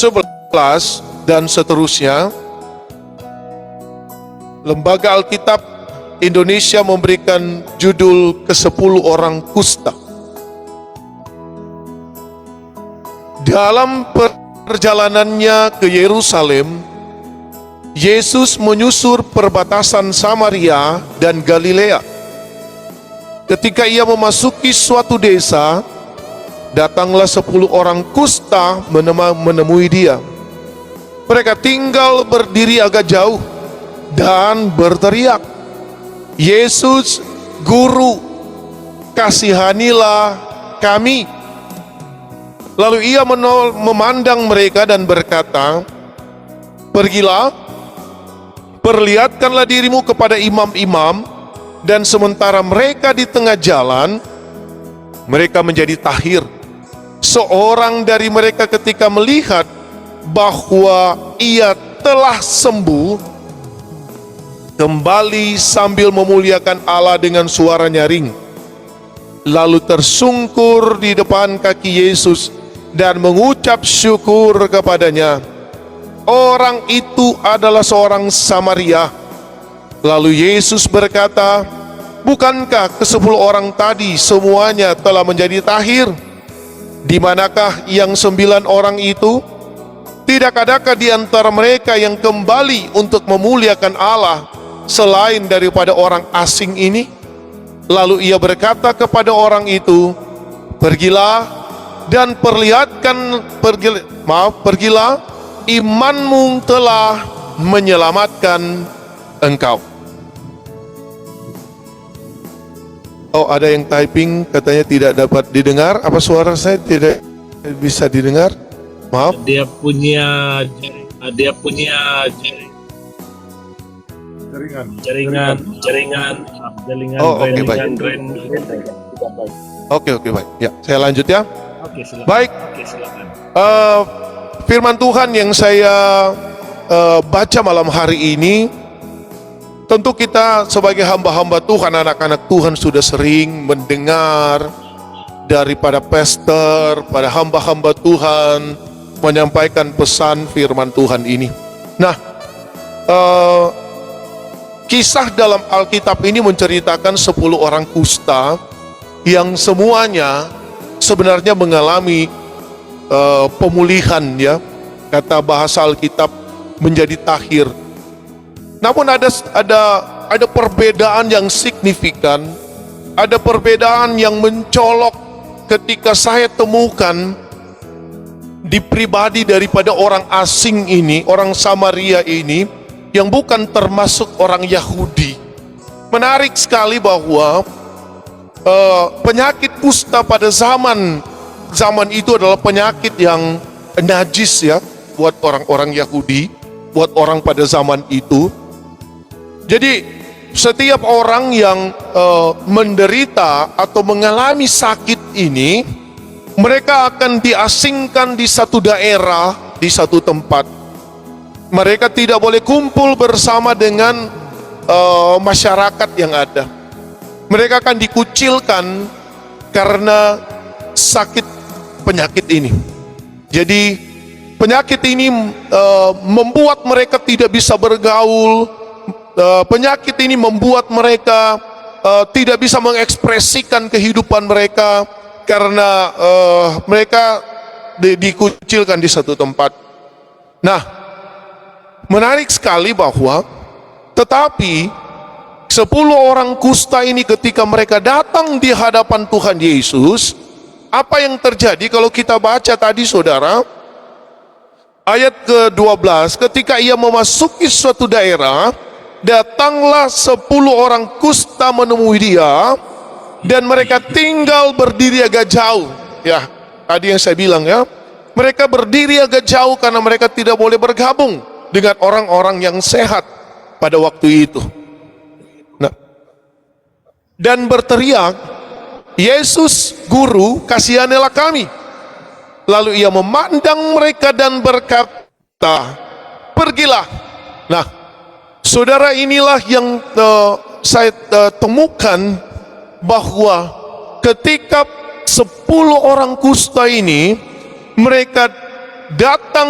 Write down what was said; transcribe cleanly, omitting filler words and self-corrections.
11 dan seterusnya. Lembaga Alkitab Indonesia memberikan judul ke-10 orang kusta. Dalam perjalanannya ke Yerusalem, Yesus menyusur perbatasan Samaria dan Galilea. Ketika ia memasuki suatu desa, datanglah 10 orang kusta menemui dia. Mereka tinggal berdiri agak jauh dan berteriak, "Yesus, Guru, kasihanilah kami." Lalu ia memandang mereka dan berkata, "Pergilah, perlihatkanlah dirimu kepada imam-imam." Dan sementara mereka di tengah jalan, mereka menjadi tahir. Seorang dari mereka ketika melihat bahwa ia telah sembuh, kembali sambil memuliakan Allah dengan suara nyaring. Lalu tersungkur di depan kaki Yesus dan mengucap syukur kepadanya. Orang itu adalah seorang Samaria. Lalu Yesus berkata, "Bukankah ke-10 orang tadi semuanya telah menjadi tahir? Di manakah yang 9 orang itu? Tidak adakah di antara mereka yang kembali untuk memuliakan Allah selain daripada orang asing ini?" Lalu ia berkata kepada orang itu, "Pergilah dan pergilah, imanmu telah menyelamatkan engkau." Oh, ada yang typing katanya tidak dapat didengar. Apa suara saya tidak bisa didengar? Maaf. Dia punya jaringan. Oh, oke, baik. Oke, baik. Ya, saya lanjut ya. Oke, silakan. Baik. Oke, silakan. Firman Tuhan yang saya baca malam hari ini, tentu kita sebagai hamba-hamba Tuhan, anak-anak Tuhan sudah sering mendengar daripada pastor, pada hamba-hamba Tuhan menyampaikan pesan firman Tuhan ini. Nah, kisah dalam Alkitab ini menceritakan 10 orang kusta yang semuanya sebenarnya mengalami pemulihan, ya. Kata bahasa Alkitab menjadi tahir. Namun ada perbedaan yang signifikan, ada perbedaan yang mencolok ketika saya temukan di pribadi daripada orang asing ini, orang Samaria ini, yang bukan termasuk orang Yahudi. Menarik sekali bahwa penyakit kusta pada zaman itu adalah penyakit yang najis, ya, buat orang-orang Yahudi, buat orang pada zaman itu. Jadi setiap orang yang menderita atau mengalami sakit ini, mereka akan diasingkan di satu daerah, di satu tempat. Mereka tidak boleh kumpul bersama dengan masyarakat yang ada. Mereka akan dikucilkan karena sakit penyakit ini. Jadi penyakit ini membuat mereka tidak bisa bergaul. Penyakit ini membuat mereka tidak bisa mengekspresikan kehidupan mereka karena mereka dikucilkan di satu tempat. Nah, menarik sekali bahwa tetapi 10 orang kusta ini ketika mereka datang di hadapan Tuhan Yesus, apa yang terjadi kalau kita baca tadi, saudara? Ayat ke-12, ketika ia memasuki suatu daerah, datanglah 10 orang kusta menemui dia, dan mereka tinggal berdiri agak jauh. Ya, tadi yang saya bilang, ya, mereka berdiri agak jauh karena mereka tidak boleh bergabung dengan orang-orang yang sehat pada waktu itu. Nah, dan berteriak, "Yesus, Guru, kasihanilah kami." Lalu ia memandang mereka dan berkata, "Pergilah." Nah, saudara, inilah yang saya temukan bahwa ketika 10 orang kusta ini mereka datang